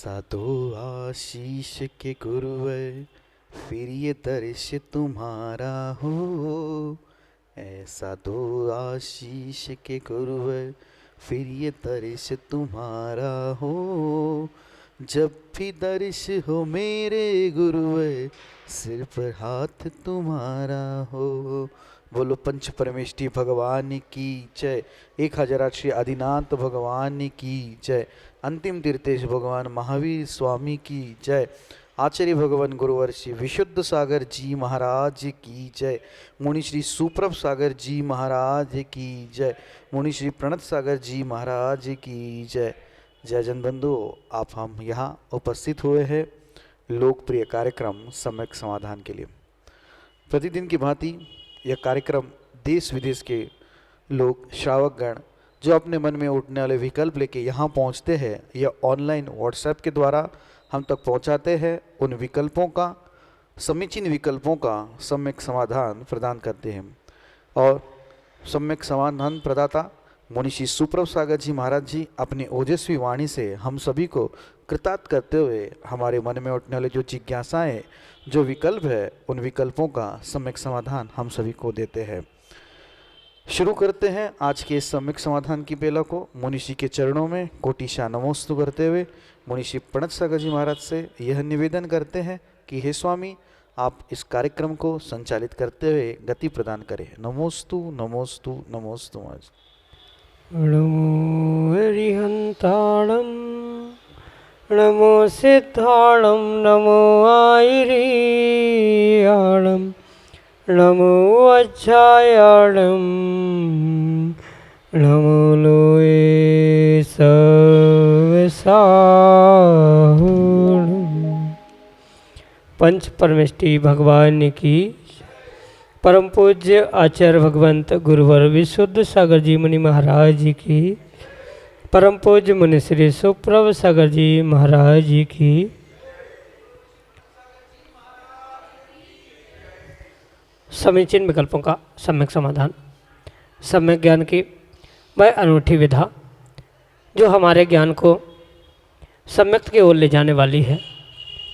ऐसा दो आशीष के गुरुवर फिर ये दर्श तुम्हारा हो। ऐसा दो आशीष के गुरुवर फिर ये दर्श तुम्हारा हो। जब भी दर्श हो मेरे गुरुवर सिर पर हाथ तुम्हारा हो। बोलो पंच परमेष्ठी भगवान की जय। 1008 श्री आदिनाथ भगवान की जय। अंतिम तीर्थेश भगवान महावीर स्वामी की जय। आचार्य भगवान गुरुवर श्री विशुद्ध सागर जी महाराज की जय। मुनि श्री सुप्रभ सागर जी महाराज की जय। मुनि श्री प्रणत सागर जी महाराज की जय। जय जन बंधु, आप हम यहाँ उपस्थित हुए हैं लोकप्रिय कार्यक्रम सम्यक समाधान के लिए। प्रतिदिन की भांति यह कार्यक्रम देश विदेश के लोग श्रावकगण जो अपने मन में उठने वाले विकल्प लेके यहाँ पहुँचते हैं या ऑनलाइन व्हाट्सएप के द्वारा हम तक पहुँचाते हैं, उन विकल्पों का समीचीन विकल्पों का सम्यक समाधान प्रदान करते हैं। और सम्यक समाधान प्रदाता मुनि श्री सुप्रभ सागर जी महाराज जी अपनी ओजस्वी वाणी से हम सभी को कृतार्थ करते हुए हमारे मन में उठने वाले जो जिज्ञासाएं, जो विकल्प है, उन विकल्पों का सम्यक समाधान हम सभी को देते हैं। शुरू करते हैं आज के इस सम्यक समाधान की बेला को मुनि श्री के चरणों में कोटिशा नमोस्तु करते हुए मुनि श्री प्रणत सागर जी महाराज से यह निवेदन करते हैं कि हे स्वामी, आप इस कार्यक्रम को संचालित करते हुए गति प्रदान करें। नमोस्तु नमोस्तु नमोस्तु। आज नमो हरिहंताणं नमो सिद्धाणं नमो आयरीयाणं नमो अज्जायाणं नमो लोये सवसाहुणं। पंच परमेष्ठी भगवान की परम पूज्य आचार्य भगवंत गुरुवर विशुद्ध सागर जी मुनि महाराज जी की, परम पूज्य मुनि श्री सुप्रभ सागर जी महाराज जी की, समीचीन विकल्पों का सम्यक समाधान। सम्यक ज्ञान की वह अनूठी विधा जो हमारे ज्ञान को सम्यक की ओर ले जाने वाली है,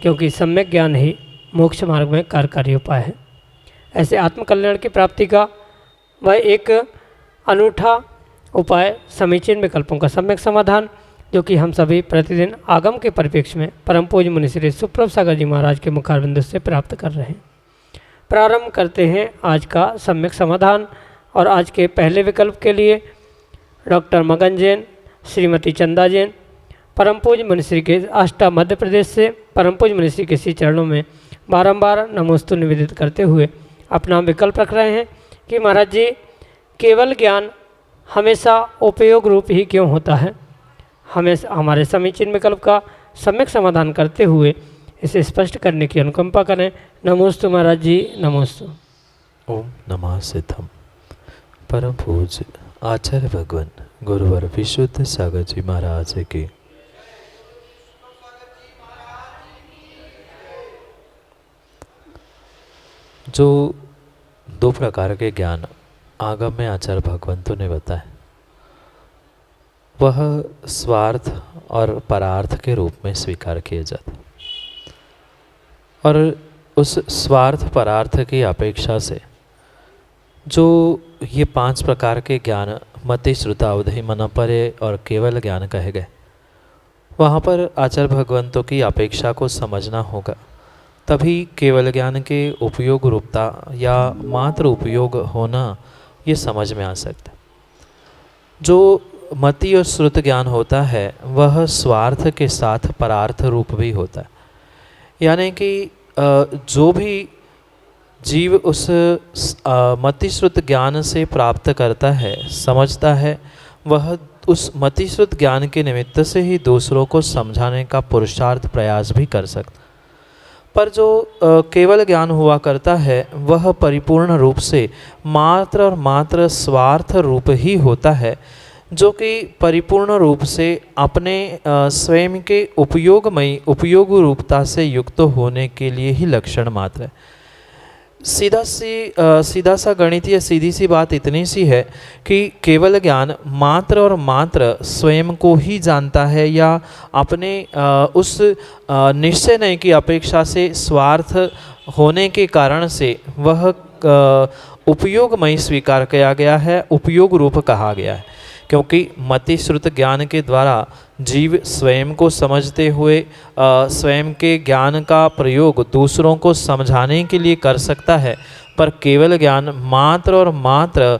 क्योंकि सम्यक ज्ञान ही मोक्ष मार्ग में कार्यकारी उपाय है। ऐसे आत्मकल्याण की प्राप्ति का वह एक अनूठा उपाय समीचीन विकल्पों का सम्यक समाधान, जो कि हम सभी प्रतिदिन आगम के परिप्रेक्ष्य में परम पूज्य मुनि श्री सुप्रभ सागर जी महाराज के मुखारबिंद से प्राप्त कर रहे हैं। प्रारंभ करते हैं आज का सम्यक समाधान। और आज के पहले विकल्प के लिए डॉक्टर मगन जैन, श्रीमती चंदा जैन, परम पूज्य मुनि श्री के आष्टा मध्य प्रदेश से परम पूज्य मुनि श्री के श्री चरणों में बारंबार नमोस्तु निवेदित करते हुए अपना विकल्प रख रहे हैं कि महाराज जी, केवल ज्ञान हमेशा उपयोग रूप ही क्यों होता है। हमें हमारे समीचीन विकल्प का सम्यक समाधान करते हुए इसे स्पष्ट करने की अनुकंपा करें। नमोस्तु महाराज जी, नमोस्तु। ओम नमः सिद्धम। परम पूज्य आचार्य भगवान गुरुवर विशुद्ध सागर जी महाराज की। जो दो प्रकार के ज्ञान आगम में आचार्य भगवंतों ने बताए, वह स्वार्थ और परार्थ के रूप में स्वीकार किए जाते, और उस स्वार्थ परार्थ की अपेक्षा से जो ये 5 प्रकार के ज्ञान मति श्रुता अवधि मनपरे और केवल ज्ञान कहे गए, वहाँ पर आचार्य भगवंतों की अपेक्षा को समझना होगा, तभी केवल ज्ञान के उपयोग रूपता या मात्र उपयोग होना ये समझ में आ सकता है। जो मति और श्रुत ज्ञान होता है वह स्वार्थ के साथ परार्थ रूप भी होता है, यानी कि जो भी जीव उस मतिश्रुत ज्ञान से प्राप्त करता है, समझता है, वह उस मतिश्रुत ज्ञान के निमित्त से ही दूसरों को समझाने का पुरुषार्थ प्रयास भी कर सकता। पर जो केवल ज्ञान हुआ करता है वह परिपूर्ण रूप से मात्र और मात्र स्वार्थ रूप ही होता है, जो कि परिपूर्ण रूप से अपने स्वयं के उपयोग रूपता से युक्त होने के लिए ही लक्षण मात्र है। सीधा सा गणित या सीधी सी बात इतनी सी है कि केवल ज्ञान मात्र और मात्र स्वयं को ही जानता है या अपने उस निश्चय की अपेक्षा से स्वार्थ होने के कारण से वह उपयोगमय स्वीकार किया गया है, उपयोग रूप कहा गया है। क्योंकि मति श्रुत ज्ञान के द्वारा जीव स्वयं को समझते हुए स्वयं के ज्ञान का प्रयोग दूसरों को समझाने के लिए कर सकता है, पर केवल ज्ञान मात्र और मात्र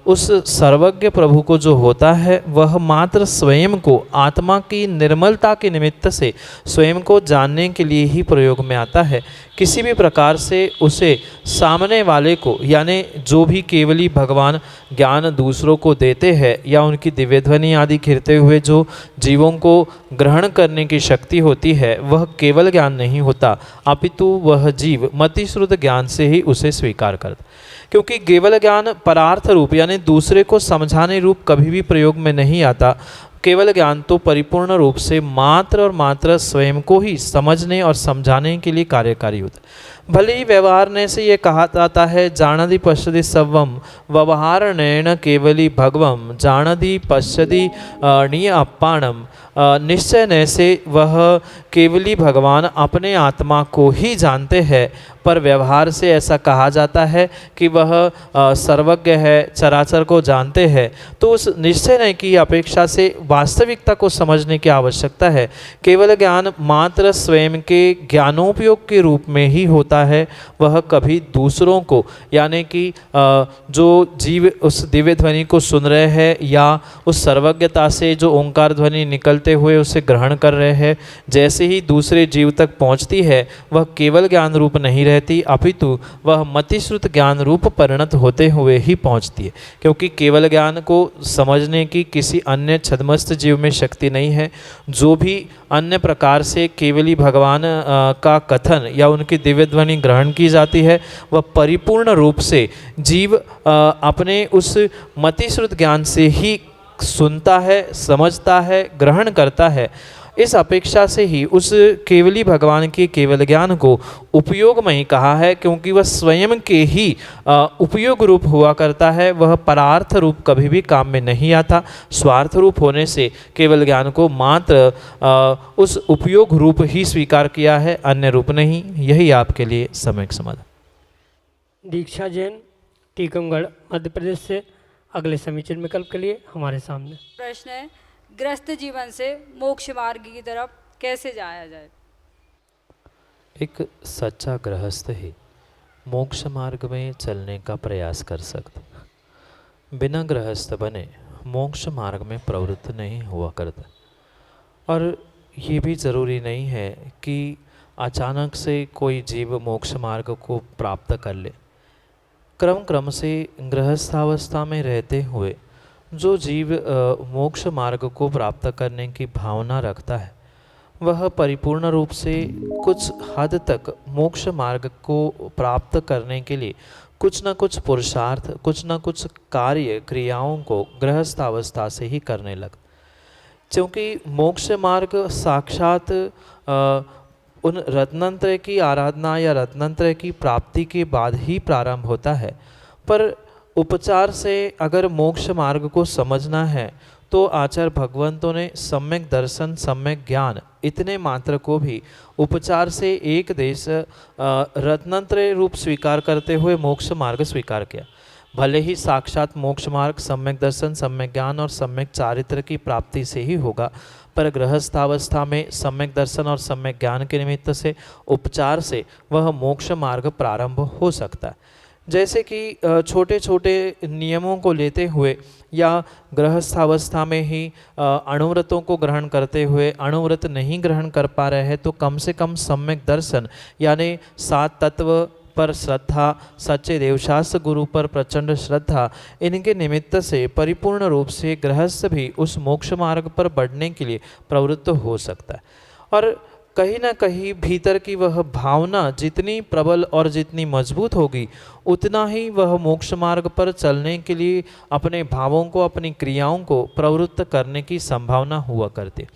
उस सर्वज्ञ प्रभु को जो होता है वह मात्र स्वयं को आत्मा की निर्मलता के निमित्त से स्वयं को जानने के लिए ही प्रयोग में आता है। किसी भी प्रकार से उसे सामने वाले को यानी जो भी केवली भगवान ज्ञान दूसरों को देते हैं या उनकी दिव्य ध्वनि आदि घिरते हुए जो जीवों को ग्रहण करने की शक्ति होती है वह केवल ज्ञान नहीं होता, अपितु वह जीव मतिश्रुत ज्ञान से ही उसे स्वीकार करता। क्योंकि केवल ज्ञान परार्थ रूप यानी दूसरे को समझाने रूप कभी भी प्रयोग में नहीं आता। केवल ज्ञान तो परिपूर्ण रूप से मात्र और मात्र स्वयं को ही समझने और समझाने के लिए कार्यकारी होता है। भले ही व्यवहार ने से ये कहा जाता है जानदि पश्यति सर्वम व्यवहार नैन केवली भगवम जानदि पश्यति णीय अपाणम। निश्चय न से वह केवली भगवान अपने आत्मा को ही जानते हैं, पर व्यवहार से ऐसा कहा जाता है कि वह सर्वज्ञ है, चराचर को जानते हैं। तो उस निश्चय की अपेक्षा से वास्तविकता को समझने की आवश्यकता है। केवल ज्ञान मात्र स्वयं के ज्ञानोपयोग के रूप में ही होता है, वह कभी दूसरों को यानी कि जो जीव उस दिव्य ध्वनि को सुन रहे हैं या उस सर्वज्ञता से जो ओंकार ध्वनि निकलते हुए उसे ग्रहण कर रहे हैं, जैसे ही दूसरे जीव तक पहुंचती है वह केवल ज्ञान रूप नहीं रहती, अपितु वह मतिश्रुत ज्ञान रूप परिणत होते हुए ही पहुंचती है। क्योंकि केवल ज्ञान को समझने की किसी अन्य छद्मस्त जीव में शक्ति नहीं है। जो भी अन्य प्रकार से केवली भगवान का कथन या उनकी दिव्य ध्वनि ग्रहण की जाती है वह परिपूर्ण रूप से जीव अपने उस मतिश्रुत ज्ञान से ही सुनता है, समझता है, ग्रहण करता है। इस अपेक्षा से ही उस केवली भगवान के केवल ज्ञान को उपयोगमय कहा है, क्योंकि वह स्वयं के ही उपयोग रूप हुआ करता है। वह परार्थ रूप कभी भी काम में नहीं आता। स्वार्थ रूप होने से केवल ज्ञान को मात्र उस उपयोग रूप ही स्वीकार किया है, अन्य रूप नहीं। यही आपके लिए सम्यक समाधान। दीक्षा जैन, टीकमगढ़, मध्य प्रदेश से अगले समीचीन विकल्प के लिए हमारे सामने प्रश्न है, ग्रस्त जीवन से मोक्ष मार्ग की तरफ कैसे जाया जाए? एक सच्चा गृहस्थ ही मोक्ष मार्ग में चलने का प्रयास कर सकता, बिना गृहस्थ बने मोक्ष मार्ग में प्रवृत्त नहीं हुआ करता। और ये भी ज़रूरी नहीं है कि अचानक से कोई जीव मोक्ष मार्ग को प्राप्त कर ले। क्रम से गृहस्थावस्था में रहते हुए जो जीव मोक्ष मार्ग को प्राप्त करने की भावना रखता है वह परिपूर्ण रूप से कुछ हद तक मोक्ष मार्ग को प्राप्त करने के लिए कुछ न कुछ पुरुषार्थ, कुछ न कुछ कार्य क्रियाओं को गृहस्थावस्था से ही करने लगता। क्योंकि मोक्ष मार्ग साक्षात उन रत्नत्रय की आराधना या रत्नत्रय की प्राप्ति के बाद ही प्रारंभ होता है। पर उपचार से अगर मोक्ष मार्ग को समझना है तो आचार्य भगवंतों ने सम्यक दर्शन, सम्यक ज्ञान इतने मात्र को भी उपचार से एक देश रत्नत्रय रूप स्वीकार करते हुए मोक्ष मार्ग स्वीकार किया। भले ही साक्षात मोक्ष मार्ग सम्यक दर्शन, सम्यक ज्ञान और सम्यक चारित्र की प्राप्ति से ही होगा, पर गृहस्थावस्था में सम्यक दर्शन और सम्यक ज्ञान के निमित्त से उपचार से वह मोक्ष मार्ग प्रारंभ हो सकता है। जैसे कि छोटे छोटे नियमों को लेते हुए या गृहस्थावस्था में ही अणुव्रतों को ग्रहण करते हुए अणुव्रत नहीं ग्रहण कर पा रहे हैं तो कम से कम सम्यक दर्शन यानी 7 तत्व पर श्रद्धा, सच्चे देवशास्त्र गुरु पर प्रचंड श्रद्धा, इनके निमित्त से परिपूर्ण रूप से गृहस्थ भी उस मोक्ष मार्ग पर बढ़ने के लिए प्रवृत्त हो सकता है। और कहीं ना कहीं भीतर की वह भावना जितनी प्रबल और जितनी मजबूत होगी उतना ही वह मोक्ष मार्ग पर चलने के लिए अपने भावों को, अपनी क्रियाओं को प्रवृत्त करने की संभावना हुआ करती।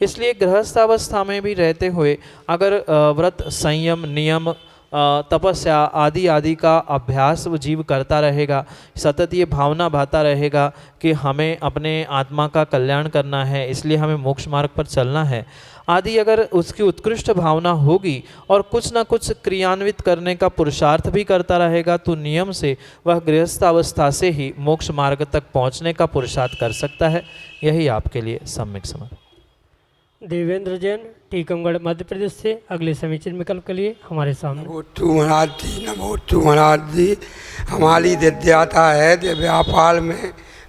इसलिए गृहस्थावस्था में भी रहते हुए अगर व्रत, संयम, नियम तपस्या आदि आदि का अभ्यास वो जीव करता रहेगा, सतत ये भावना भाता रहेगा कि हमें अपने आत्मा का कल्याण करना है, इसलिए हमें मोक्ष मार्ग पर चलना है आदि, अगर उसकी उत्कृष्ट भावना होगी और कुछ ना कुछ क्रियान्वित करने का पुरुषार्थ भी करता रहेगा, तो नियम से वह गृहस्थ अवस्था से ही मोक्ष मार्ग तक पहुंचने का पुरुषार्थ कर सकता है। यही आपके लिए सम्यक समाधान। देवेंद्र जैन, टीकमगढ़, मध्य प्रदेश से अगले समीचीन विकल्प के लिए हमारे सामने। नमोस्तु महाराज जी, नमोस्तु महाराज जी। हमारी जिज्ञासा है कि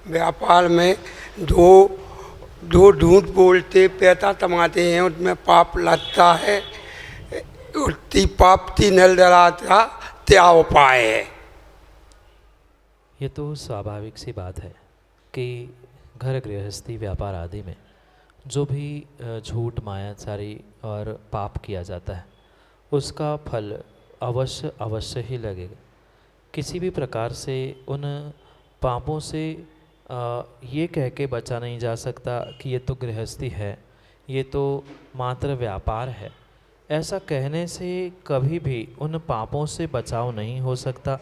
व्यापार में दो झूठ बोलते पैसा कमाते हैं, उसमें पाप लगता है, उतनी पाप की निर्जराता क्या उपाय है? ये तो स्वाभाविक सी बात है कि घर गृहस्थी व्यापार आदि में जो भी झूठ मायाचारी और पाप किया जाता है उसका फल अवश्य ही लगेगा। किसी भी प्रकार से उन पापों से ये कह के बचा नहीं जा सकता कि ये तो गृहस्थी है, ये तो मात्र व्यापार है। ऐसा कहने से कभी भी उन पापों से बचाव नहीं हो सकता।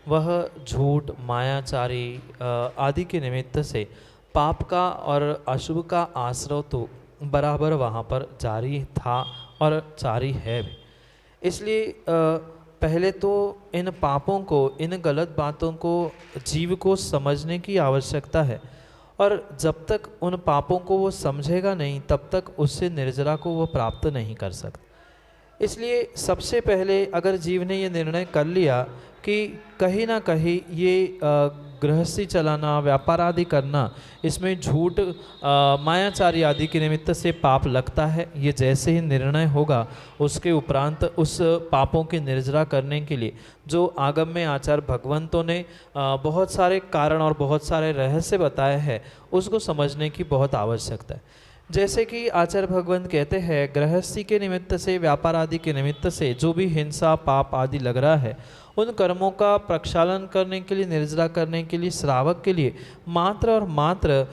वह झूठ मायाचारी आदि के निमित्त से पाप का और अशुभ का आश्रय तो बराबर वहाँ पर जारी था और जारी है भी। इसलिए पहले तो इन पापों को, इन गलत बातों को जीव को समझने की आवश्यकता है, और जब तक उन पापों को वो समझेगा नहीं तब तक उससे निर्जरा को वो प्राप्त नहीं कर सकता। इसलिए सबसे पहले अगर जीव ने ये निर्णय कर लिया कि कहीं ना कहीं ये गृहस्थी चलाना, व्यापार आदि करना, इसमें झूठ मायाचारी आदि के निमित्त से पाप लगता है, ये जैसे ही निर्णय होगा उसके उपरांत उस पापों की निर्जरा करने के लिए जो आगम में आचार्य भगवंतों ने बहुत सारे कारण और बहुत सारे रहस्य बताए हैं, उसको समझने की बहुत आवश्यकता है। जैसे कि आचार्य भगवंत कहते हैं, गृहस्थी के निमित्त से, व्यापार आदि के निमित्त से जो भी हिंसा पाप आदि लग रहा है, उन कर्मों का प्रक्षालन करने के लिए, निर्जरा करने के लिए, श्रावक के लिए मात्र और मात्र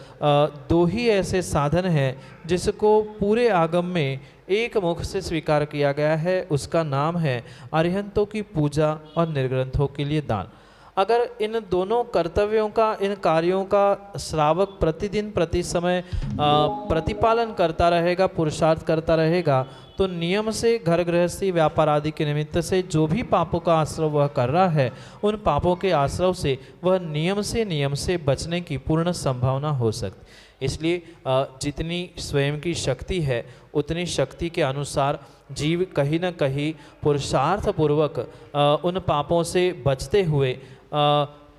दो ही ऐसे साधन हैं जिसको पूरे आगम में एक मुख से स्वीकार किया गया है। उसका नाम है अरिहंतों की पूजा और निर्ग्रंथों के लिए दान। अगर इन दोनों कर्तव्यों का, इन कार्यों का श्रावक प्रतिदिन प्रति समय प्रतिपालन करता रहेगा, पुरुषार्थ करता रहेगा, तो नियम से घर गृहस्थी व्यापार आदि के निमित्त से जो भी पापों का आश्रय वह कर रहा है, उन पापों के आश्रय से वह नियम से बचने की पूर्ण संभावना हो सकती। इसलिए जितनी स्वयं की शक्ति है उतनी शक्ति के अनुसार जीव कहीं न कहीं पुरुषार्थ पूर्वक उन पापों से बचते हुए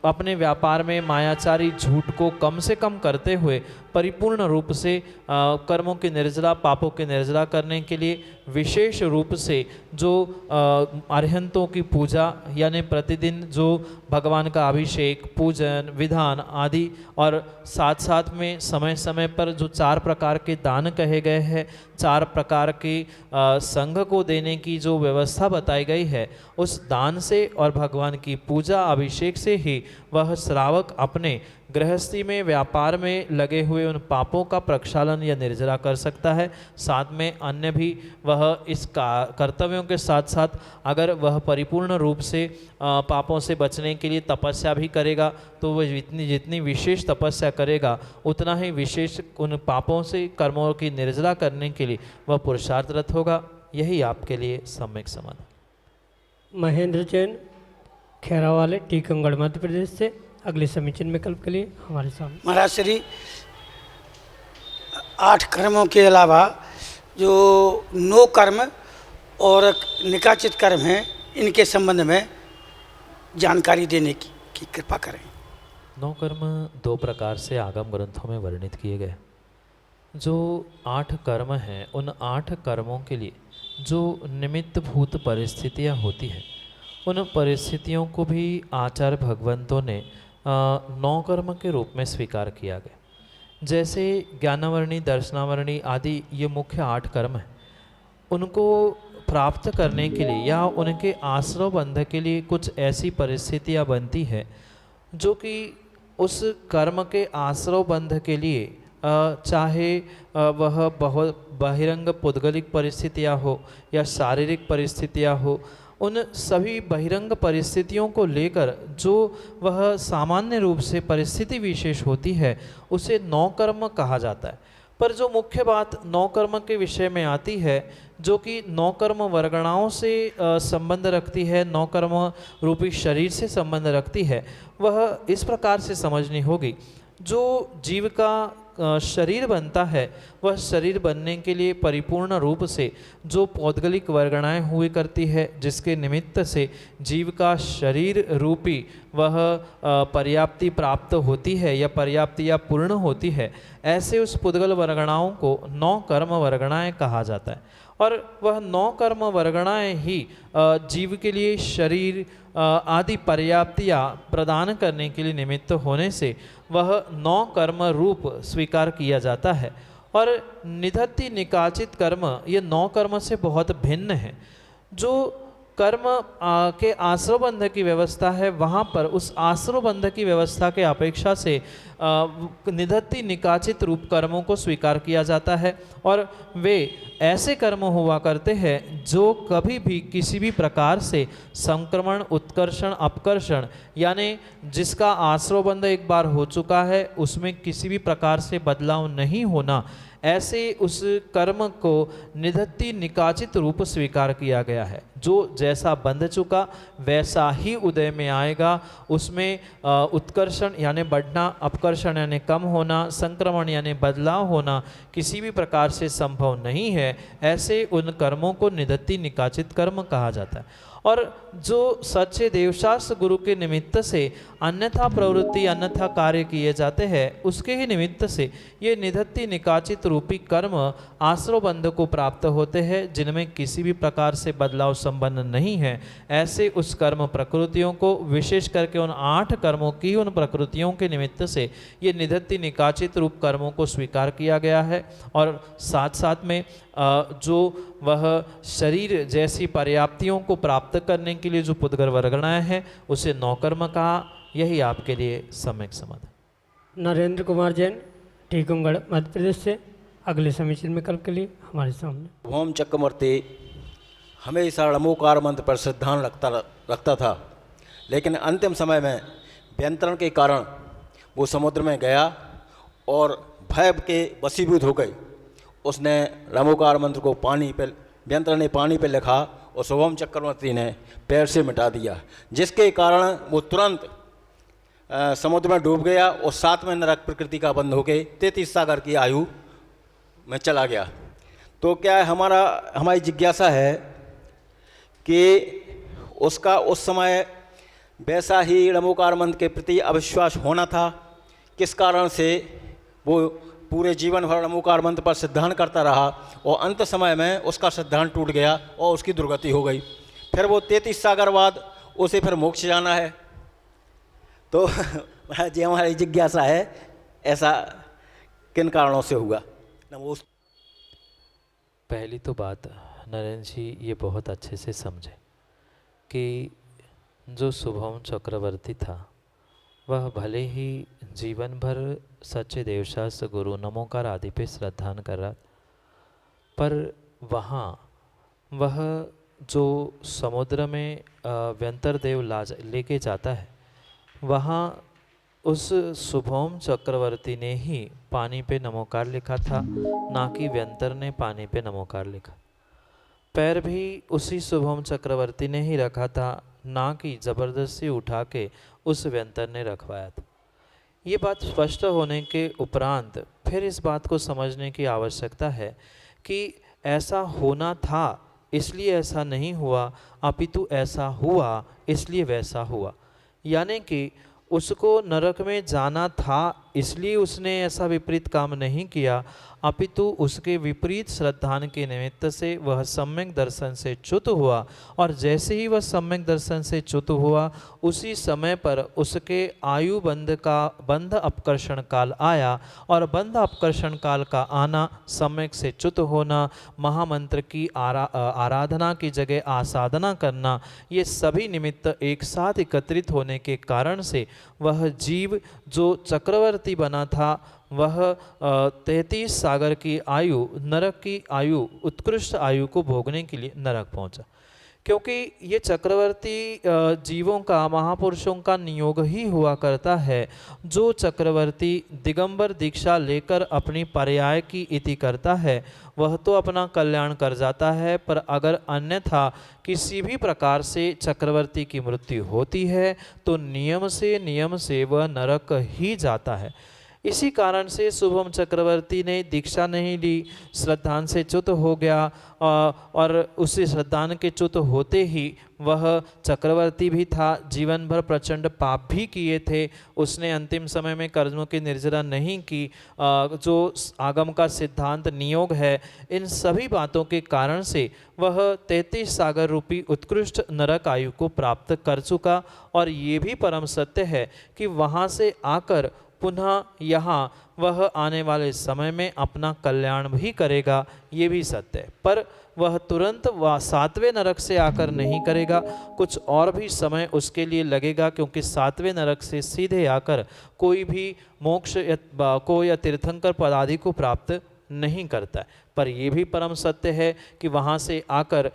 अपने व्यापार में मायाचारी झूठ को कम से कम करते हुए परिपूर्ण रूप से कर्मों की निर्जरा, पापों की निर्जरा करने के लिए विशेष रूप से जो अरिहंतों की पूजा, यानी प्रतिदिन जो भगवान का अभिषेक, पूजन, विधान आदि, और साथ साथ में समय समय पर जो 4 प्रकार के दान कहे गए हैं, 4 प्रकार के संघ को देने की जो व्यवस्था बताई गई है, उस दान से और भगवान की पूजा अभिषेक से ही वह श्रावक अपने गृहस्थी में, व्यापार में लगे हुए उन पापों का प्रक्षालन या निर्जरा कर सकता है। साथ में अन्य भी वह इस कर्तव्यों के साथ साथ अगर वह परिपूर्ण रूप से पापों से बचने के लिए तपस्या भी करेगा, तो वह जितनी विशेष तपस्या करेगा उतना ही विशेष उन पापों से, कर्मों की निर्जरा करने के लिए वह पुरुषार्थरत होगा। यही आपके लिए सम्यक समाधान। महेंद्र जैन, खैरावाले, टीकमगढ़, मध्य प्रदेश से अगले समीचीन विकल्प के लिए हमारे सामने। महाराज श्री 8 कर्मों के अलावा जो 9 कर्म और निकाचित कर्म हैं, इनके संबंध में जानकारी देने की कृपा करें। 9 कर्म 2 प्रकार से आगम ग्रंथों में वर्णित किए गए। जो 8 कर्म हैं, उन 8 कर्मों के लिए जो निमित्त भूत परिस्थितियाँ होती हैं, उन परिस्थितियों को भी आचार्य भगवंतों ने 9 कर्म के रूप में स्वीकार किया गया। जैसे ज्ञानावरणी, दर्शनावरणी आदि ये मुख्य 8 कर्म हैं, उनको प्राप्त करने के लिए या उनके आश्रय बंध के लिए कुछ ऐसी परिस्थितियाँ बनती है जो कि उस कर्म के आश्रय बंध के लिए चाहे वह बहुत बहिरंग पुद्गलिक परिस्थितियाँ हो या शारीरिक परिस्थितियाँ हो, उन सभी बहिरंग परिस्थितियों को लेकर जो वह सामान्य रूप से परिस्थिति विशेष होती है उसे नौ कर्म कहा जाता है। पर जो मुख्य बात नौ कर्म के विषय में आती है, जो कि नौ कर्म वर्गणाओं से संबंध रखती है, नौ कर्म रूपी शरीर से संबंध रखती है, वह इस प्रकार से समझनी होगी। जो जीव का शरीर बनता है, वह शरीर बनने के लिए परिपूर्ण रूप से जो पौद्गलिक वर्गणाएं हुई करती है, जिसके निमित्त से जीव का शरीर रूपी वह पर्याप्ति प्राप्त होती है या पर्याप्ति या पूर्ण होती है, ऐसे उस पुद्गल वर्गणाओं को नौ कर्म वर्गणाएं कहा जाता है। और वह नौ कर्म वर्गणाएं ही जीव के लिए शरीर आदि पर्याप्तियाँ प्रदान करने के लिए निमित्त होने से वह नौ कर्म रूप स्वीकार किया जाता है। और निधत्ति निकाचित कर्म ये नौ कर्म से बहुत भिन्न है। जो कर्म के आश्रवबंध की व्यवस्था है, वहाँ पर उस आश्रवबंध की व्यवस्था के अपेक्षा से निधत्ति निकाचित रूप कर्मों को स्वीकार किया जाता है। और वे ऐसे कर्म हुआ करते हैं जो कभी भी किसी भी प्रकार से संक्रमण, उत्कर्षण, अपकर्षण यानी जिसका आश्रवबंध एक बार हो चुका है उसमें किसी भी प्रकार से बदलाव नहीं होना, ऐसे उस कर्म को निधत्ति निकाचित रूप स्वीकार किया गया है। जो जैसा बंध चुका वैसा ही उदय में आएगा, उसमें उत्कर्षण यानी बढ़ना, अपकर्षण यानी कम होना, संक्रमण यानी बदलाव होना किसी भी प्रकार से संभव नहीं है। ऐसे उन कर्मों को निधत्ति निकाचित कर्म कहा जाता है। और जो सच्चे देवशास्त्र गुरु के निमित्त से अन्यथा प्रवृत्ति, अन्यथा कार्य किए जाते हैं, उसके ही निमित्त से ये निधत्ति निकाचित रूपी कर्म आश्रवबंध को प्राप्त होते हैं, जिनमें किसी भी प्रकार से बदलाव संबंध नहीं है। ऐसे उस कर्म प्रकृतियों को, विशेष करके उन 8 कर्मों की उन प्रकृतियों के निमित्त से ये निधत्ति निकाचित रूप कर्मों को स्वीकार किया गया है। और साथ साथ में जो वह शरीर जैसी पर्याप्तियों को प्राप्त करने के लिए जो पुद्गल वर्गणाएं हैं उसे नौ कर्म कहा। यही आपके लिए सम्यक समाधान। नरेंद्र कुमार जैन, टीकमगढ़, मध्य प्रदेश से अगले समीचीन विकल्प के लिए हमारे सामने। ओम चक्रवर्ती हमेशा णमोकार मंत्र पर श्रद्धान रखता था, लेकिन अंतिम समय में व्यंतरण के कारण वो समुद्र में गया और भय के वशीभूत हो गई। उसने णमोकार मंत्र को पानी पे, व्यंतरण ने पानी पे लिखा और शुभम चक्रवर्ती ने पैर से मिटा दिया, जिसके कारण वो तुरंत समुद्र में डूब गया और साथ में नरक प्रकृति का बंध हो गए 33 सागर की आयु में चला गया। तो क्या है, हमारी जिज्ञासा है कि उसका उस समय वैसा ही णमोकार मंत्र के प्रति अविश्वास होना था, किस कारण से वो पूरे जीवन भर णमोकार मंत्र पर सिद्धांत करता रहा और अंत समय में उसका सिद्धांत टूट गया और उसकी दुर्गति हो गई। फिर वो 33 सागर बाद उसे फिर मोक्ष जाना है। तो जी हमारी जिज्ञासा है, ऐसा किन कारणों से हुआ? पहली तो बात नरेंद्र जी ये बहुत अच्छे से समझे कि जो शुभम चक्रवर्ती था वह भले ही जीवन भर सच्चे देवशास्त्र गुरु नमोकार आदि पे श्रद्धान कर रहा, पर वहाँ वह जो समुद्र में व्यंतर देव लेके जाता है, वहाँ उस शुभम चक्रवर्ती ने ही पानी पे नमोकार लिखा था, ना कि व्यंतर ने पानी पे नमोकार लिखा। पैर भी उसी शुभम चक्रवर्ती ने ही रखा था, ना कि ज़बरदस्ती उठा के उस व्यंतर ने रखवाया था। ये बात स्पष्ट होने के उपरांत फिर इस बात को समझने की आवश्यकता है कि ऐसा होना था इसलिए ऐसा नहीं हुआ, अपितु ऐसा हुआ इसलिए वैसा हुआ। यानी कि उसको नरक में जाना था इसलिए उसने ऐसा विपरीत काम नहीं किया, अपितु उसके विपरीत श्रद्धान के निमित्त से वह सम्यक दर्शन से च्युत हुआ। और जैसे ही वह सम्यक दर्शन से च्युत हुआ उसी समय पर उसके आयु बंध अपकर्षण काल आया, और बंध अपकर्षण काल का आना, सम्यक से च्युत होना, महामंत्र की आराधना की जगह आसाधना करना, ये सभी निमित्त एक साथ एकत्रित होने के कारण से वह जीव जो चक्रवर्ती बना था वह 33 सागर की आयु, नरक की आयु, उत्कृष्ट आयु को भोगने के लिए नरक पहुंचा। क्योंकि ये चक्रवर्ती जीवों का, महापुरुषों का नियोग ही हुआ करता है। जो चक्रवर्ती दिगंबर दीक्षा लेकर अपनी पर्याय की इति करता है वह तो अपना कल्याण कर जाता है, पर अगर अन्यथा किसी भी प्रकार से चक्रवर्ती की मृत्यु होती है तो नियम से वह नरक ही जाता है। इसी कारण से शुभम चक्रवर्ती ने दीक्षा नहीं ली, श्रद्धान से च्युत हो गया और उसी श्रद्धान के च्युत होते ही वह चक्रवर्ती भी था, जीवन भर प्रचंड पाप भी किए थे। उसने अंतिम समय में कर्मों की निर्जरा नहीं की। जो आगम का सिद्धांत नियोग है, इन सभी बातों के कारण से वह 33 सागर रूपी उत्कृष्ट नरक आयु को प्राप्त कर चुका। और ये भी परम सत्य है कि वहाँ से आकर पुनः यहाँ वह आने वाले समय में अपना कल्याण भी करेगा, ये भी सत्य है। पर वह तुरंत वह 7वें नरक से आकर नहीं करेगा, कुछ और भी समय उसके लिए लगेगा, क्योंकि 7वें नरक से सीधे आकर कोई भी मोक्ष या तीर्थंकर पदादि को प्राप्त नहीं करता है। पर यह भी परम सत्य है कि वहाँ से आकर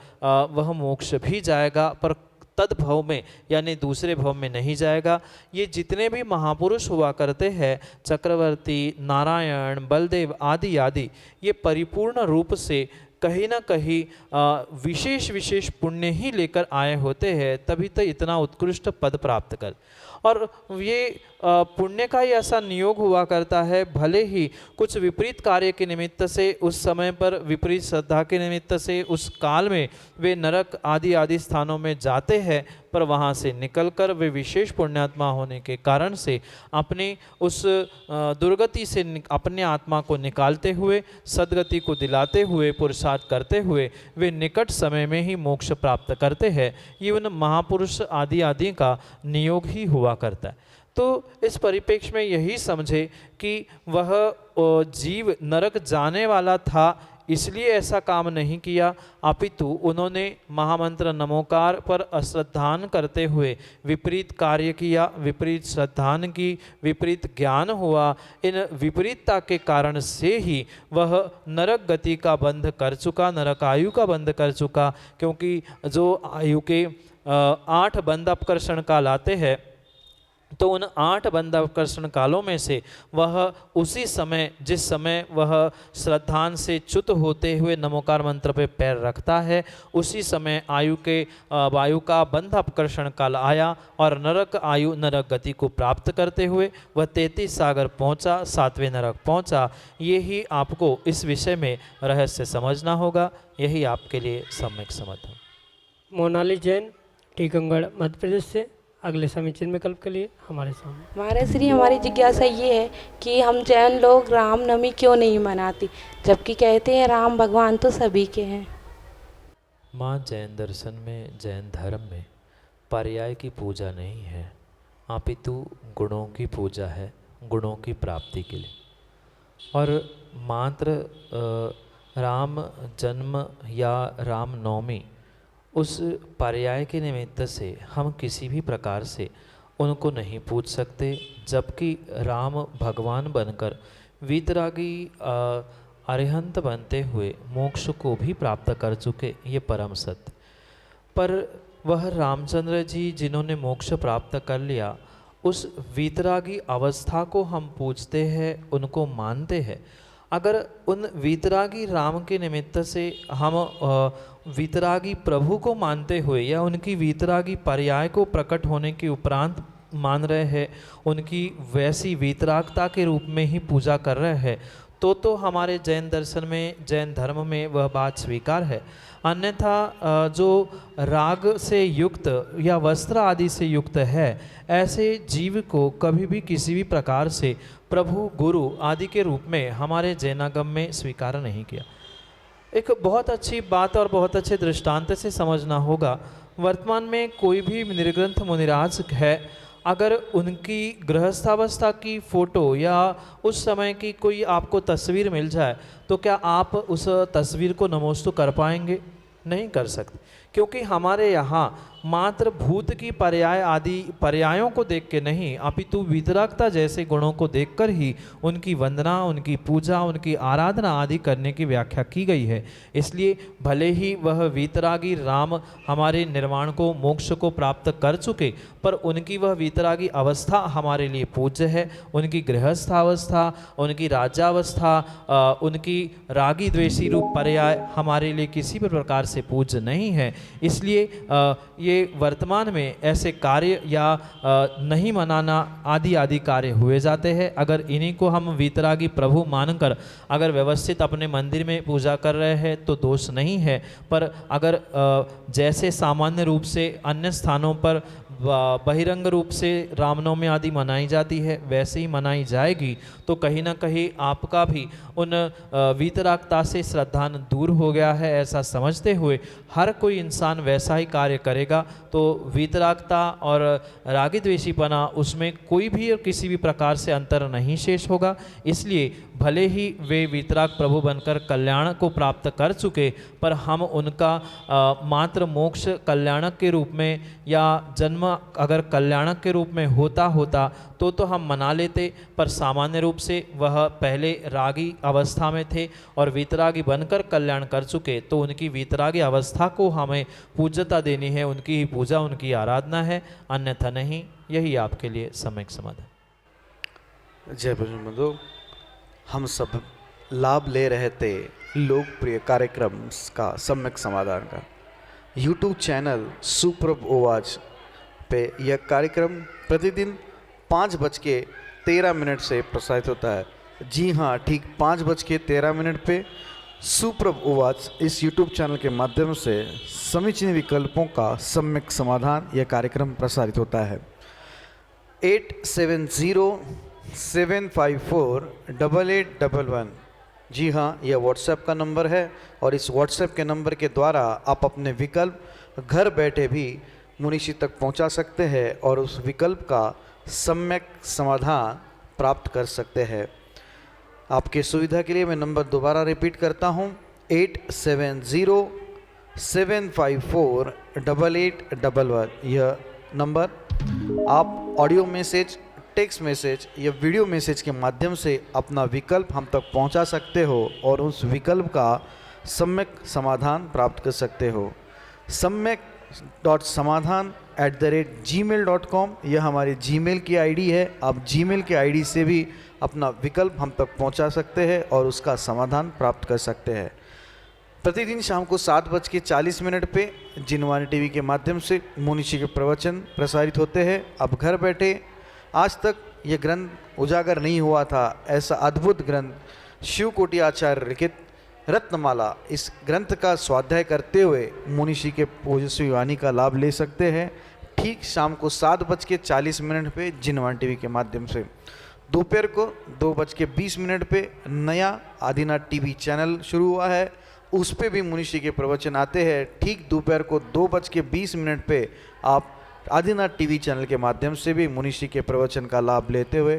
वह मोक्ष भी जाएगा, पर तद्भव में यानी दूसरे भव में नहीं जाएगा। ये जितने भी महापुरुष हुआ करते हैं, चक्रवर्ती, नारायण, बलदेव आदि आदि, ये परिपूर्ण रूप से कहीं ना कहीं विशेष पुण्य ही लेकर आए होते हैं, तभी तो इतना उत्कृष्ट पद प्राप्त कर। और ये पुण्य का ही ऐसा नियोग हुआ करता है, भले ही कुछ विपरीत कार्य के निमित्त से, उस समय पर विपरीत श्रद्धा के निमित्त से, उस काल में वे नरक आदि आदि स्थानों में जाते हैं, पर वहाँ से निकलकर वे विशेष पुण्यात्मा होने के कारण से अपनी उस दुर्गति से अपने आत्मा को निकालते हुए, सदगति को दिलाते हुए, पुरुषार्थ करते हुए वे निकट समय में ही मोक्ष प्राप्त करते हैं। ये उन महापुरुष आदि आदि का नियोग ही हुआ करता है। तो इस परिप्रेक्ष्य में यही समझे कि वह जीव नरक जाने वाला था, इसलिए ऐसा काम नहीं किया, अपितु उन्होंने महामंत्र नमोकार पर अश्रद्धान करते हुए विपरीत कार्य किया, विपरीत श्रद्धान की, विपरीत ज्ञान हुआ। इन विपरीतता के कारण से ही वह नरक गति का बंध कर चुका, नरक आयु का बंध कर चुका। क्योंकि जो आयु के 8 बंध अपकर्षण काल आते हैं, तो उन 8 बंध अपकर्षण कालों में से वह उसी समय, जिस समय वह श्रद्धान से च्युत होते हुए नमोकार मंत्र पे पैर रखता है, उसी समय वायु का बंध अपकर्षण काल आया और नरक आयु, नरक गति को प्राप्त करते हुए वह 33 सागर पहुंचा, 7वें नरक पहुंचा। ये ही आपको इस विषय में रहस्य समझना होगा, यही आपके लिए सम्यक समाधान। मोनाली जैन, टीकमगढ़, मध्य प्रदेश से अगले समीचीन विकल्प के लिए हमारे सामने। महाराज श्री, हमारी जिज्ञासा ये है कि हम जैन लोग रामनवमी क्यों नहीं मनाते, जबकि कहते हैं राम भगवान तो सभी के हैं। माँ, जैन दर्शन में, जैन धर्म में पर्याय की पूजा नहीं है, अपितु गुणों की पूजा है, गुणों की प्राप्ति के लिए। और मात्र राम जन्म या राम नवमी उस पर्याय के निमित्त से हम किसी भी प्रकार से उनको नहीं पूछ सकते, जबकि राम भगवान बनकर वीतरागी अरिहंत बनते हुए मोक्ष को भी प्राप्त कर चुके, ये परम सत्य। पर वह रामचंद्र जी जिन्होंने मोक्ष प्राप्त कर लिया, उस वीतरागी अवस्था को हम पूछते हैं, उनको मानते हैं। अगर उन वीतरागी राम के निमित्त से हम वीतरागी प्रभु को मानते हुए या उनकी वीतरागी पर्याय को प्रकट होने के उपरांत मान रहे हैं, उनकी वैसी वीतरागता के रूप में ही पूजा कर रहे हैं, तो हमारे जैन दर्शन में, जैन धर्म में वह बात स्वीकार है। अन्यथा जो राग से युक्त या वस्त्र आदि से युक्त है, ऐसे जीव को कभी भी किसी भी प्रकार से प्रभु, गुरु आदि के रूप में हमारे जैनागम में स्वीकार नहीं किया। एक बहुत अच्छी बात और बहुत अच्छे दृष्टांत से समझना होगा। वर्तमान में कोई भी निर्ग्रंथ मुनिराज है, अगर उनकी गृहस्थावस्था की फ़ोटो या उस समय की कोई आपको तस्वीर मिल जाए, तो क्या आप उस तस्वीर को नमोस्तु कर पाएंगे? नहीं कर सकते, क्योंकि हमारे यहाँ मात्र भूत की पर्याय आदि पर्यायों को देख के नहीं, अपितु वीतरागता जैसे गुणों को देखकर ही उनकी वंदना, उनकी पूजा, उनकी आराधना आदि करने की व्याख्या की गई है। इसलिए भले ही वह वीतरागी राम हमारे निर्वाण को, मोक्ष को प्राप्त कर चुके, पर उनकी वह वीतरागी अवस्था हमारे लिए पूज्य है। उनकी गृहस्थावस्था, उनकी राज्यावस्था, उनकी रागी द्वेषी रूप पर्याय हमारे लिए किसी भी प्रकार से पूज्य नहीं है। इसलिए ये वर्तमान में ऐसे कार्य या नहीं मनाना आदि आदि कार्य हुए जाते हैं। अगर इन्हीं को हम वीतरागी प्रभु मानकर अगर व्यवस्थित अपने मंदिर में पूजा कर रहे हैं तो दोष नहीं है, पर अगर जैसे सामान्य रूप से अन्य स्थानों पर बहिरंग रूप से रामनवमी आदि मनाई जाती है वैसे ही मनाई जाएगी, तो कहीं ना कहीं आपका भी उन वीतरागता से श्रद्धान दूर हो गया है। ऐसा समझते हुए हर कोई इंसान वैसा ही कार्य करेगा तो वीतरागता और रागी द्वेषीपना उसमें कोई भी और किसी भी प्रकार से अंतर नहीं शेष होगा। इसलिए भले ही वे वीतराग प्रभु बनकर कल्याण को प्राप्त कर चुके, पर हम उनका मात्र मोक्ष कल्याणक के रूप में या जन्म अगर कल्याणक के रूप में होता तो हम मना लेते, पर सामान्य रूप से वह पहले रागी अवस्था में थे और वीतरागी बनकर कल्याण कर चुके, तो उनकी वीतरागी अवस्था को हमें पूज्यता देनी है, उनकी ही पूजा, उनकी आराधना है, अन्यथा नहीं। यही आपके लिए सम्यक समाधान। जय बजरंग। हम सब लाभ ले रहे थे लोकप्रिय कार्यक्रम का सम्यक समाधान का। YouTube चैनल सुप्रभ ओवाज पे यह कार्यक्रम प्रतिदिन 5:13 से प्रसारित होता है। जी हाँ, ठीक 5:13 पे सुप्रभ ओवाज इस YouTube चैनल के माध्यम से समीचीन विकल्पों का सम्यक समाधान यह कार्यक्रम प्रसारित होता है। 8707548811। जी हाँ, यह व्हाट्सएप का नंबर है और इस व्हाट्सएप के नंबर के द्वारा आप अपने विकल्प घर बैठे भी मुनीषी तक पहुंचा सकते हैं और उस विकल्प का सम्यक समाधान प्राप्त कर सकते हैं। आपके सुविधा के लिए मैं नंबर दोबारा रिपीट करता हूं, 8707548811। यह नंबर आप ऑडियो मैसेज, टेक्स्ट मैसेज या वीडियो मैसेज के माध्यम से अपना विकल्प हम तक पहुंचा सकते हो और उस विकल्प का सम्यक समाधान प्राप्त कर सकते हो। सम्यक.समाधान@gmail.com यह हमारी जीमेल की आईडी है। आप जीमेल के आईडी से भी अपना विकल्प हम तक पहुंचा सकते हैं और उसका समाधान प्राप्त कर सकते हैं। प्रतिदिन शाम को 7:40 पे जिनवानी टीवी के माध्यम से मुनीषी के प्रवचन प्रसारित होते हैं। अब घर बैठे आज तक ये ग्रंथ उजागर नहीं हुआ था, ऐसा अद्भुत ग्रंथ शिव कोटि आचार्य लिखित रत्नमाला, इस ग्रंथ का स्वाध्याय करते हुए मुनीषी के ओजस्वी वाणी का लाभ ले सकते हैं। ठीक शाम को 7:40 पे जिनवानी टीवी के माध्यम से। दोपहर को 2:20 पे नया आदिनाथ टीवी चैनल शुरू हुआ है, उस पर भी मुनीषी के प्रवचन आते हैं। ठीक दोपहर को 2:20 पे आप आदिनाथ टीवी चैनल के माध्यम से भी मुनीषी के प्रवचन का लाभ लेते हुए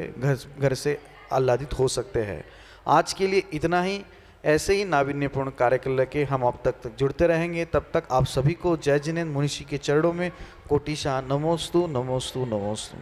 घर से आह्लादित हो सकते हैं। आज के लिए इतना ही। ऐसे ही नाविन्यपूर्ण कार्यक्रम लेके हम अब तक जुड़ते रहेंगे। तब तक आप सभी को जय जिनेंद्र मुनीषी के चरणों में कोटिशाह नमोस्तु नमोस्तु नमोस्तु।